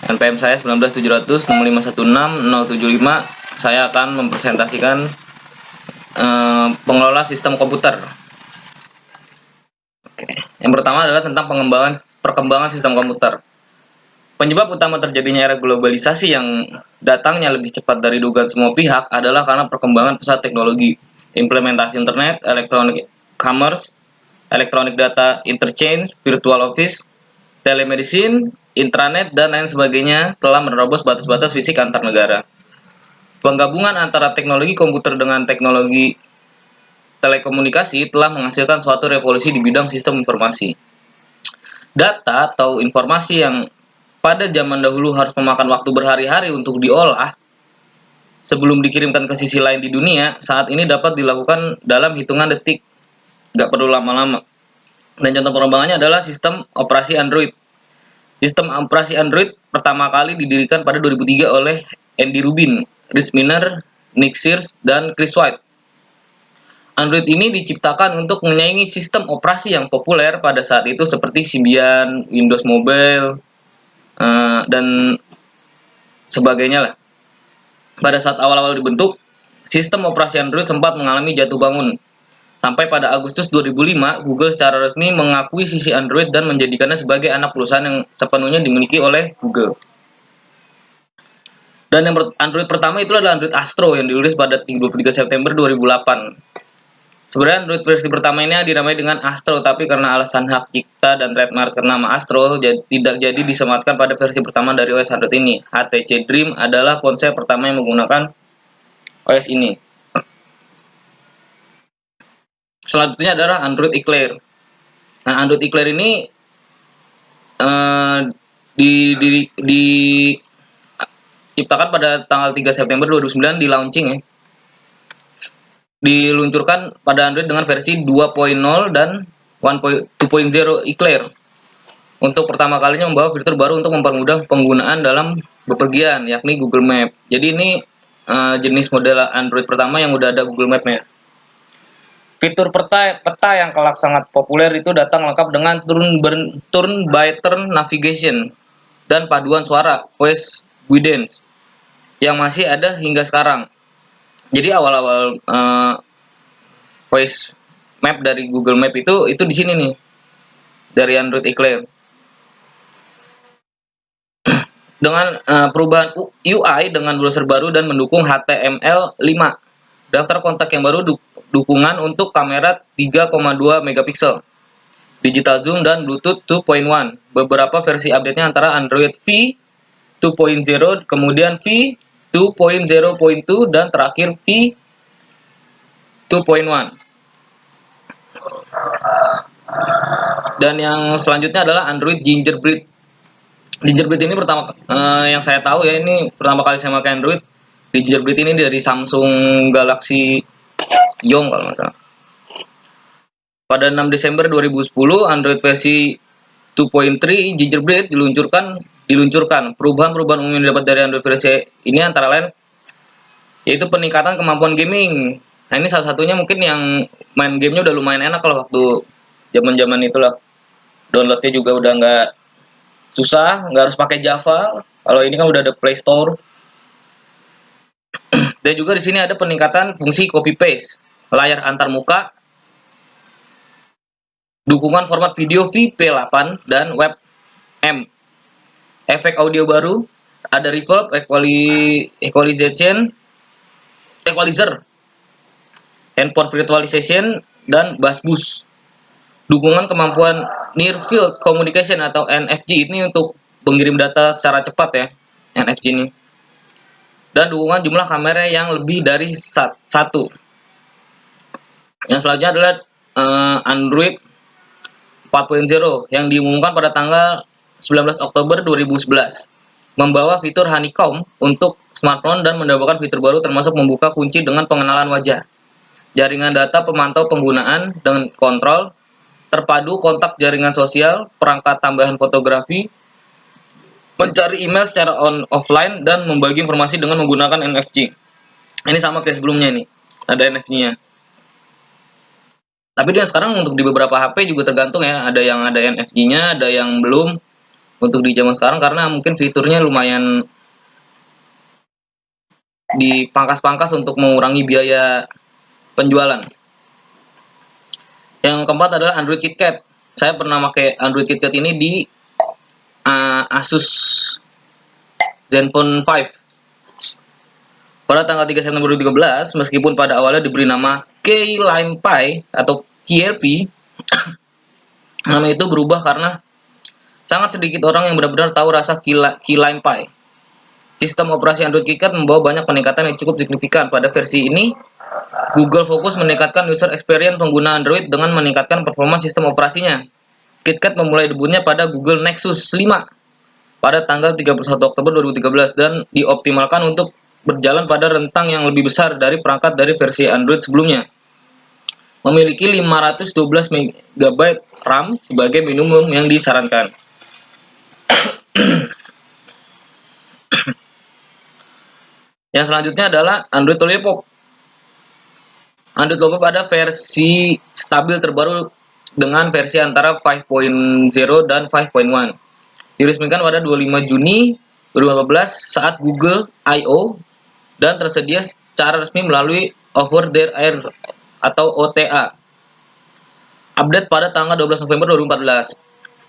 NPM saya 19700 6516075. Saya akan mempresentasikan pengelola sistem komputer. Oke. Yang pertama adalah tentang perkembangan sistem komputer. Penyebab utama terjadinya era globalisasi yang datangnya lebih cepat dari dugaan semua pihak adalah karena perkembangan pesat teknologi, implementasi internet, electronic commerce, electronic data interchange, virtual office, telemedicine, intranet, dan lain sebagainya telah menerobos batas-batas fisik antar negara. Penggabungan antara teknologi komputer dengan teknologi telekomunikasi telah menghasilkan suatu revolusi di bidang sistem informasi. Data atau informasi yang pada zaman dahulu harus memakan waktu berhari-hari untuk diolah sebelum dikirimkan ke sisi lain di dunia, saat ini dapat dilakukan dalam hitungan detik. Nggak perlu lama-lama. Dan contoh pengembangannya adalah sistem operasi Android. Sistem operasi Android pertama kali didirikan pada 2003 oleh Andy Rubin, Rich Miner, Nick Sears, dan Chris White. Android ini diciptakan untuk menyaingi sistem operasi yang populer pada saat itu seperti Symbian, Windows Mobile, dan sebagainya lah. Pada saat awal-awal dibentuk, sistem operasi Android sempat mengalami jatuh bangun. Sampai pada Agustus 2005, Google secara resmi mengakui sisi Android dan menjadikannya sebagai anak perusahaan yang sepenuhnya dimiliki oleh Google. Dan yang Android pertama itu adalah Android Astro yang dirilis pada 23 September 2008. Sebenarnya Android versi pertama ini dinamai dengan Astro, tapi karena alasan hak cipta dan trademark nama Astro tidak jadi disematkan pada versi pertama dari OS Android ini. HTC Dream adalah ponsel pertama yang menggunakan OS ini. Selanjutnya adalah Android Eclair. Nah, Android Eclair ini diciptakan pada tanggal 3 September 2009, di launching ya. Diluncurkan pada Android dengan versi 2.0 dan 2.0 Eclair. Untuk pertama kalinya membawa fitur baru untuk mempermudah penggunaan dalam bepergian, yakni Google Map. Jadi ini jenis model Android pertama yang udah ada Google Map-nya. Fitur peta yang kelak sangat populer itu datang lengkap dengan turn by turn navigation dan paduan suara voice guidance yang masih ada hingga sekarang. Jadi awal-awal voice map dari Google Map itu di sini nih, dari Android Eclair. Dengan perubahan UI dengan browser baru dan mendukung HTML5. Daftar kontak yang baru dukungan untuk kamera 3,2 megapiksel, digital zoom, dan Bluetooth 2.1. Beberapa versi update-nya antara Android V 2.0, kemudian V 2.0.2, dan terakhir V 2.1. Dan yang selanjutnya adalah Android Gingerbread. Gingerbread ini pertama yang saya tahu ya, ini pertama kali saya pakai Android. Gingerbread ini dari Samsung Galaxy Young kalau nggak salah. Pada 6 Desember 2010, Android versi 2.3 Gingerbread diluncurkan. Perubahan-perubahan umum yang didapat dari Android versi ini antara lain yaitu peningkatan kemampuan gaming. Nah, ini salah satunya mungkin yang main gamenya udah lumayan enak kalau waktu zaman-zaman itulah. Downloadnya juga udah nggak susah, nggak harus pakai Java. Kalau ini kan udah ada Play Store. Dan juga di sini ada peningkatan fungsi copy paste, layar antar muka, dukungan format video VP8 dan WebM, efek audio baru, ada reverb, equalizer, handphone virtualization, dan bass boost. Dukungan kemampuan Near Field Communication atau NFC ini untuk mengirim data secara cepat ya, NFC ini. Dan dukungan jumlah kamera yang lebih dari satu. Yang selanjutnya adalah Android 4.0 yang diumumkan pada tanggal 19 Oktober 2011. Membawa fitur honeycomb untuk smartphone dan menambahkan fitur baru termasuk membuka kunci dengan pengenalan wajah, jaringan data pemantau penggunaan dan kontrol, terpadu kontak jaringan sosial, perangkat tambahan fotografi, mencari email secara offline, dan membagi informasi dengan menggunakan NFC. Ini sama kayak sebelumnya nih, ada NFC-nya. Tapi dia sekarang untuk di beberapa HP juga tergantung ya, ada yang ada NFC-nya, ada yang belum. untuk di zaman sekarang karena mungkin fiturnya lumayan dipangkas-pangkas untuk mengurangi biaya penjualan. Yang keempat adalah Android KitKat. Saya pernah pakai Android KitKat ini di Asus Zenfone 5. Pada tanggal 3 September 2013, meskipun pada awalnya diberi nama Keylime Pi atau KLP, nama itu berubah karena sangat sedikit orang yang benar-benar tahu rasa Keylime Pi. Sistem operasi Android KitKat membawa banyak peningkatan yang cukup signifikan. Pada versi ini, Google fokus meningkatkan user experience pengguna Android dengan meningkatkan performa sistem operasinya. KitKat memulai debutnya pada Google Nexus 5 pada tanggal 31 Oktober 2013 dan dioptimalkan untuk berjalan pada rentang yang lebih besar dari perangkat dari versi Android sebelumnya. Memiliki 512 MB RAM sebagai minimum yang disarankan. Yang selanjutnya adalah Android Lollipop. Android Lollipop ada versi stabil terbaru dengan versi antara 5.0 dan 5.1. Diresmikan pada 25 Juni 2015 saat Google I/O dan tersedia secara resmi melalui Over the Air atau OTA. Update pada tanggal 12 November 2014.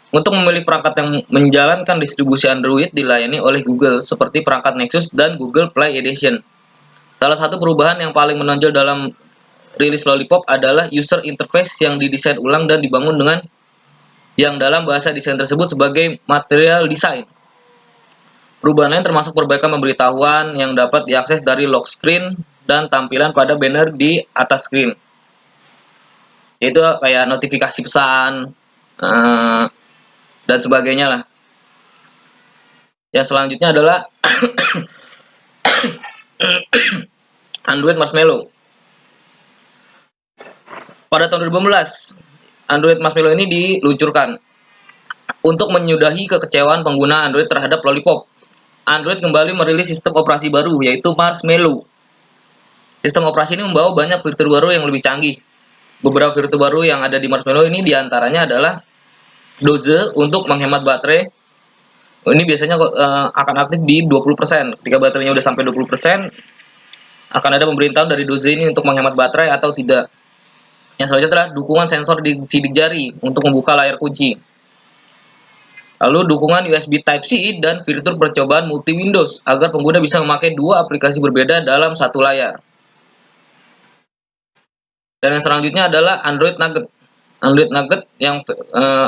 Untuk memilih perangkat yang menjalankan distribusi Android dilayani oleh Google seperti perangkat Nexus dan Google Play Edition. Salah satu perubahan yang paling menonjol dalam rilis Lollipop adalah user interface yang didesain ulang dan dibangun dengan yang dalam bahasa desain tersebut sebagai material design. Perubahan lain termasuk perbaikan pemberitahuan yang dapat diakses dari lock screen dan tampilan pada banner di atas screen. Yaitu kayak notifikasi pesan dan sebagainya lah. Yang selanjutnya adalah Android Marshmallow. Pada tahun 2015, Android Marshmallow ini diluncurkan untuk menyudahi kekecewaan pengguna Android terhadap Lollipop. Android kembali merilis sistem operasi baru, yaitu Marshmallow. Sistem operasi ini membawa banyak fitur baru yang lebih canggih. Beberapa fitur baru yang ada di Marshmallow ini diantaranya adalah doze untuk menghemat baterai. Ini biasanya akan aktif di 20%. Ketika baterainya udah sampai 20%, akan ada pemberitahuan dari doze ini untuk menghemat baterai atau tidak. Yang selanjutnya adalah dukungan sensor di sidik jari untuk membuka layar kunci. Lalu dukungan USB Type-C dan fitur percobaan multi-Windows agar pengguna bisa memakai dua aplikasi berbeda dalam satu layar. Dan yang selanjutnya adalah Android Nougat. Android Nougat yang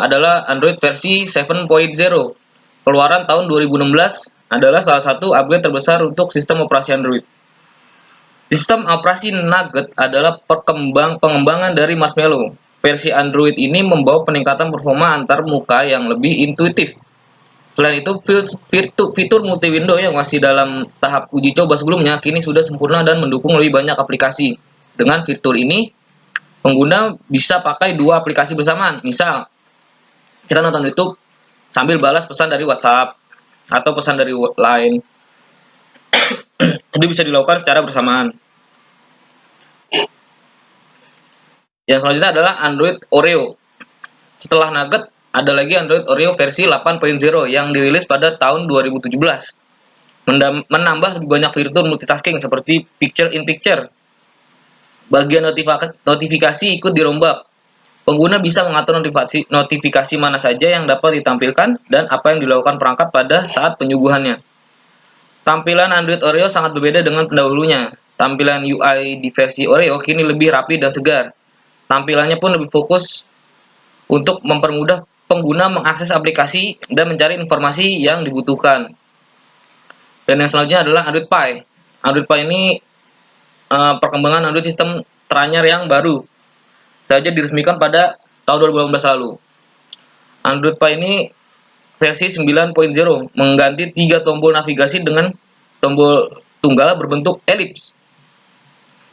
adalah Android versi 7.0. Keluaran tahun 2016 adalah salah satu upgrade terbesar untuk sistem operasi Android. Sistem operasi Nougat adalah pengembangan dari Marshmallow. Versi Android ini membawa peningkatan performa antar muka yang lebih intuitif. Selain itu, fitur multi-window yang masih dalam tahap uji coba sebelumnya kini sudah sempurna dan mendukung lebih banyak aplikasi. Dengan fitur ini, pengguna bisa pakai dua aplikasi bersamaan. Misal, kita nonton YouTube sambil balas pesan dari WhatsApp atau pesan dari Line. Itu bisa dilakukan secara bersamaan. Yang selanjutnya adalah Android Oreo. Setelah Nougat, ada lagi Android Oreo versi 8.0 yang dirilis pada tahun 2017. Menambah lebih banyak fitur multitasking seperti Picture in Picture. Bagian notifikasi ikut dirombak. Pengguna bisa mengatur notifikasi mana saja yang dapat ditampilkan dan apa yang dilakukan perangkat pada saat penyuguhannya. Tampilan Android Oreo sangat berbeda dengan pendahulunya. Tampilan UI di versi Oreo kini lebih rapi dan segar. Tampilannya pun lebih fokus untuk mempermudah pengguna mengakses aplikasi dan mencari informasi yang dibutuhkan. Dan yang selanjutnya adalah Android Pie. Android Pie ini perkembangan Android sistem teranyar yang baru saja diresmikan pada tahun 2018 lalu. Android Pie ini versi 9.0 mengganti 3 tombol navigasi dengan tombol tunggal berbentuk elips.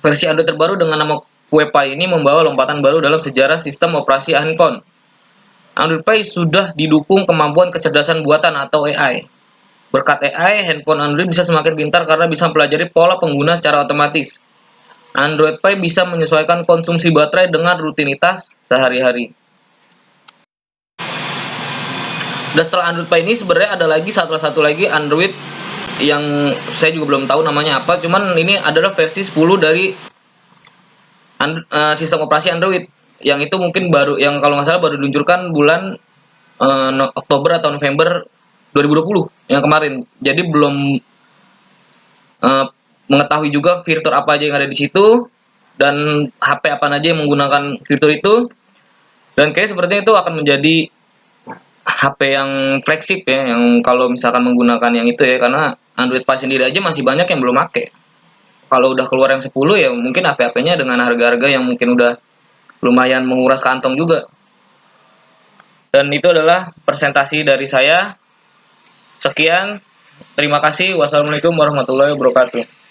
Versi Android terbaru dengan nama Kue Pie ini membawa lompatan baru dalam sejarah sistem operasi handphone. Android Pie sudah didukung kemampuan kecerdasan buatan atau AI. Berkat AI, handphone Android bisa semakin pintar karena bisa mempelajari pola pengguna secara otomatis. Android Pie bisa menyesuaikan konsumsi baterai dengan rutinitas sehari-hari. Dan setelah Android Pie ini sebenarnya ada lagi satu lagi Android yang saya juga belum tahu namanya apa, cuman ini adalah versi 10 dari sistem operasi Android, yang itu mungkin baru, yang kalau nggak salah baru diluncurkan bulan Oktober atau November 2020 yang kemarin. Jadi belum mengetahui juga fitur apa aja yang ada di situ dan HP apa aja yang menggunakan fitur itu. Dan kayak sepertinya itu akan menjadi HP yang flagship ya, yang kalau misalkan menggunakan yang itu ya, karena Android Pie sendiri aja masih banyak yang belum pakai. Kalau udah keluar yang 10 ya mungkin HP-HP-nya dengan harga-harga yang mungkin udah lumayan menguras kantong juga. Dan itu adalah presentasi dari saya. Sekian, terima kasih. Wassalamualaikum warahmatullahi wabarakatuh.